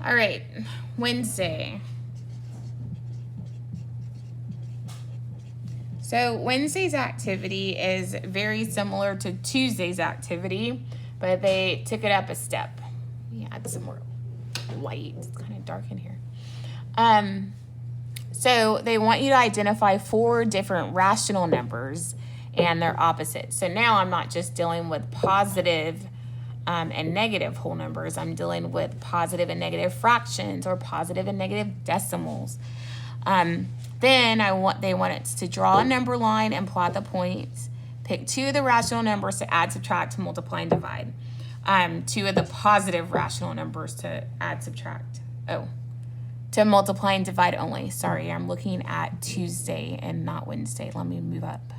All right, Wednesday. So Wednesday's activity is very similar to Tuesday's activity, but they took it up a step. Let me add some more light. It's kind of dark in here. So they want you to identify 4 different rational numbers and their opposites. So now I'm not just dealing with positive and negative whole numbers. I'm dealing with positive and negative fractions or positive and negative decimals. Then they want us to draw a number line and plot the points. Pick 2 of the rational numbers to add, subtract, multiply, and divide. 2 of the positive rational numbers to add, subtract. To multiply and divide only. Sorry, I'm looking at Tuesday and not Wednesday. Let me move up.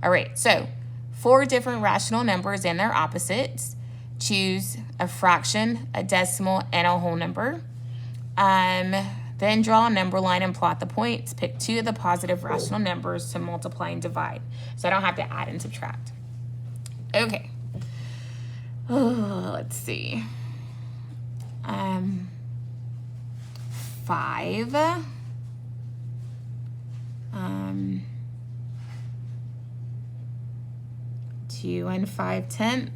All right, so 4 different rational numbers and their opposites. Choose a fraction, a decimal, and a whole number. Then draw a number line and plot the points. Pick 2 of the positive rational numbers to multiply and divide. So I don't have to add and subtract. Okay. Let's see. 5. 2 and 5/10.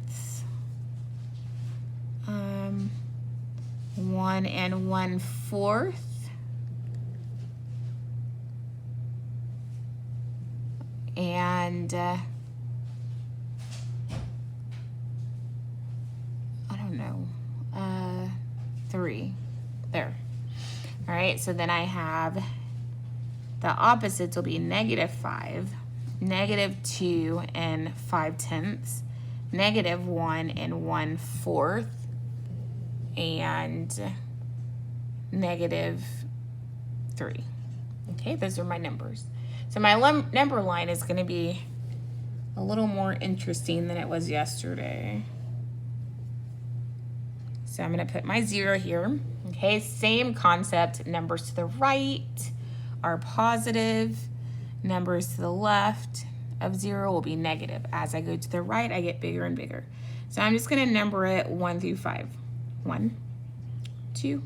1 and 1/4. And I don't know, 3. There. All right, so then I have the opposites will be -5, -2 and 5/10, -1 and 1/4, and -3. Okay, those are my numbers. So my number line is going to be a little more interesting than it was yesterday. So I'm going to put my 0 here. Okay, same concept. Numbers to the right are positive. Numbers to the left of 0 will be negative. As I go to the right, I get bigger and bigger. So I'm just going to number it 1 through 5. 1, 2,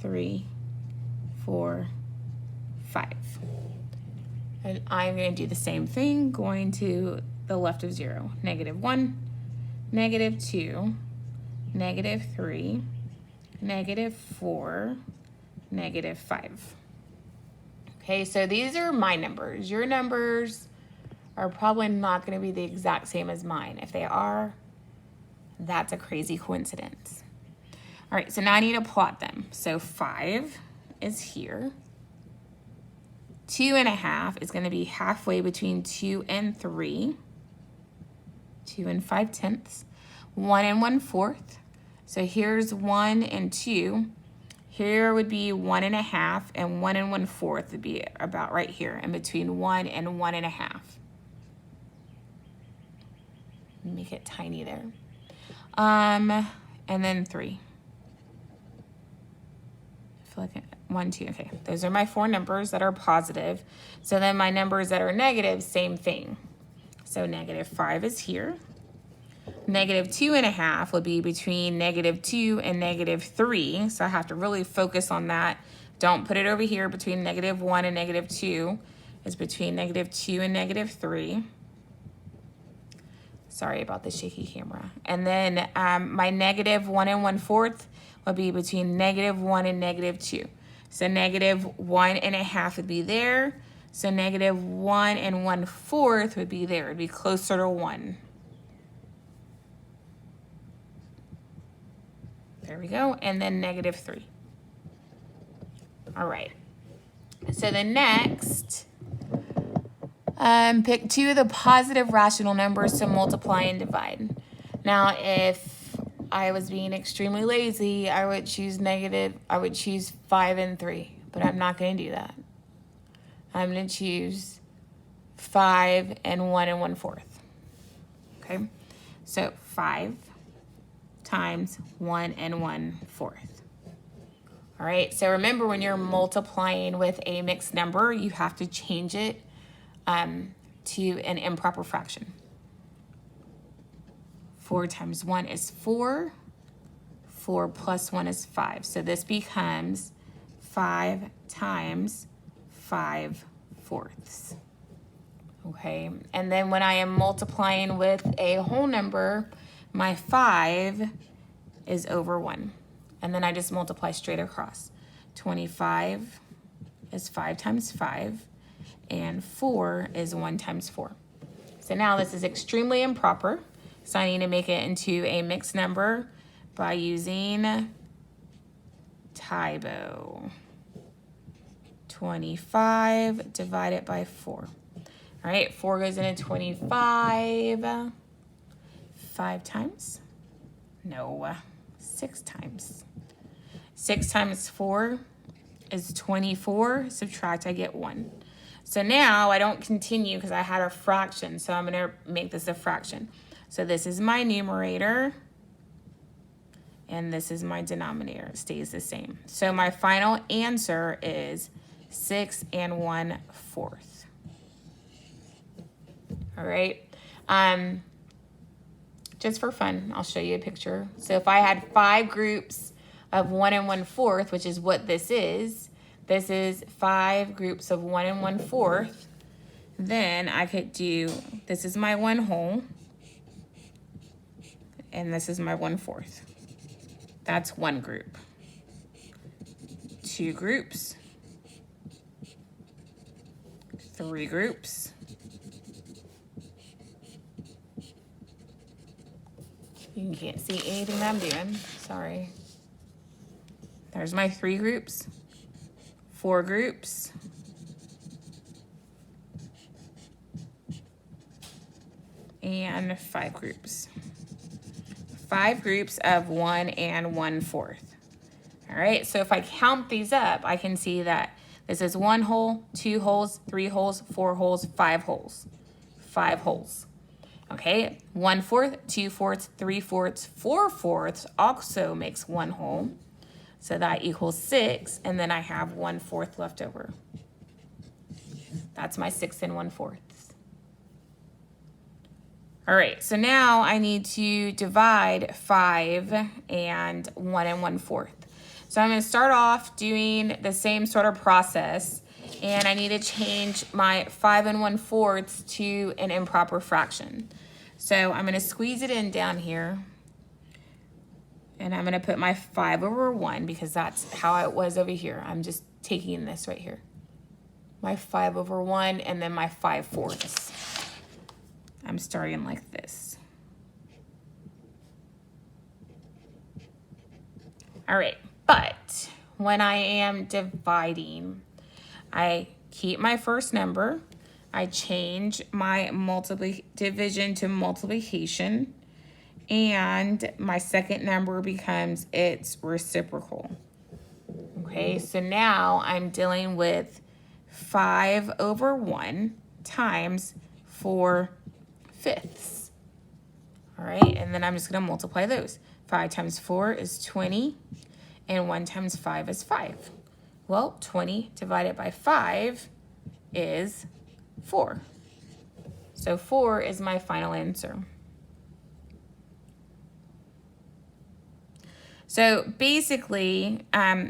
3, 4, 5. And I'm going to do the same thing, going to the left of 0. -1, -2, -3, -4, -5. Okay, so these are my numbers. Your numbers are probably not going to be the exact same as mine. If they are, that's a crazy coincidence. All right, so now I need to plot them. So 5 is here. 2.5 is going to be halfway between 2 and 3. 2 and 5/10. 1 and 1/4. So here's 1 and 2. Here would be 1.5, and 1 and 1/4 would be about right here, in between 1 and 1.5. Make it tiny there. And then 3. I feel like 1, 2. Okay, those are my 4 numbers that are positive. So then my numbers that are negative, same thing. So -5 is here. -2.5 would be between -2 and -3. So I have to really focus on that. Don't put it over here between -1 and -2. It's between -2 and -3. Sorry about the shaky camera. And then my -1 and 1/4 would be between -1 and -2. So -1.5 would be there. So -1 and 1/4 would be there. It'd be closer to 1. There we go. And then -3. All right. So the next, pick 2 of the positive rational numbers to multiply and divide. Now, if I was being extremely lazy, I would choose 5 and 3, but I'm not going to do that. I'm going to choose 5 and 1 and 1/4. Okay, so 5 times 1 and 1/4. All right, so remember, when you're multiplying with a mixed number, you have to change it to an improper fraction. 4 times 1 is 4. 4 plus 1 is 5. So this becomes 5 times 5/4. Okay, and then when I am multiplying with a whole number, my 5 is over 1. And then I just multiply straight across. 25 is 5 times 5, and 4 is 1 times 4. So now this is extremely improper, so I need to make it into a mixed number by using Tybo. 25 divided by 4. All right, 4 goes into 25. 5 times? No, 6 times. 6 times 4 is 24. Subtract, I get 1. So now I don't continue because I had a fraction, so I'm going to make this a fraction. So this is my numerator, and this is my denominator. It stays the same. So my final answer is 6 1/4. All right. Just for fun, I'll show you a picture. So if I had 5 groups of 1 1/4, which is what this is 5 groups of 1 1/4, then I could do, this is my 1 whole, and this is my 1/4. That's 1 group. 2 groups. 3 groups. You can't see anything that I'm doing, sorry. There's my 3 groups, 4 groups, and 5 groups. 5 groups of 1 1/4. All right, so if I count these up, I can see that this is 1 whole, 2 wholes, 3 wholes, 4 wholes, 5 wholes. 5 wholes. Okay, 1/4, 2/4, 3/4, 4/4 also makes 1 whole. So that equals 6, and then I have 1/4 left over. That's my 6 1/4. All right, so now I need to divide 5 and 1 1/4. So I'm going to start off doing the same sort of process, and I need to change my 5 1/4 to an improper fraction. So I'm going to squeeze it in down here, and I'm going to put my 5 over 1 because that's how it was over here. I'm just taking this right here. My 5 over 1 and then my 5/4. I'm starting like this. All right, but when I am dividing, I keep my first number. I change my division to multiplication, and my second number becomes its reciprocal. Okay, so now I'm dealing with 5 over 1 times 4/5. All right, and then I'm just going to multiply those. 5 times 4 is 20, and 1 times 5 is 5. Well, 20 divided by 5 is 4. So 4 is my final answer. So basically,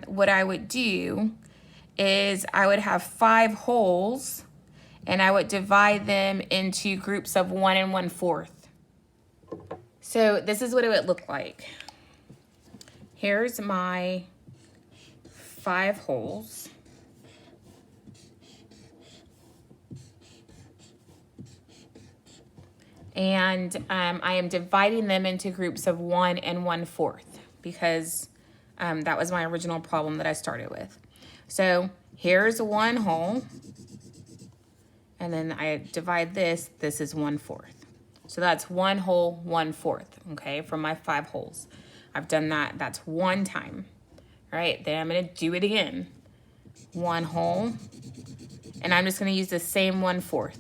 what I would do is I would have 5 wholes, and I would divide them into groups of 1 1/4. So this is what it would look like. Here's my 5 wholes. And I am dividing them into groups of 1 1/4 because that was my original problem that I started with. So here's 1 whole, and then I divide this. This is 1/4. So that's 1 whole, 1/4, okay, from my 5 wholes. I've done that. That's 1 time. All right, then I'm going to do it again. 1 whole, and I'm just going to use the same 1/4.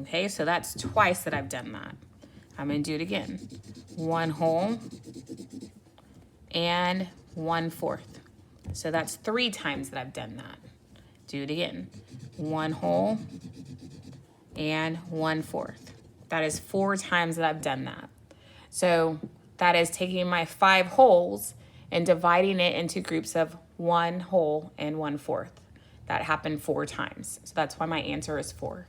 Okay, so that's twice that I've done that. I'm going to do it again. 1 whole and 1/4. So that's 3 times that I've done that. Do it again. 1 whole and 1/4. That is 4 times that I've done that. So That is taking my 5 wholes and dividing it into groups of 1 whole and 1/4. That happened 4 times. So that's why my answer is 4.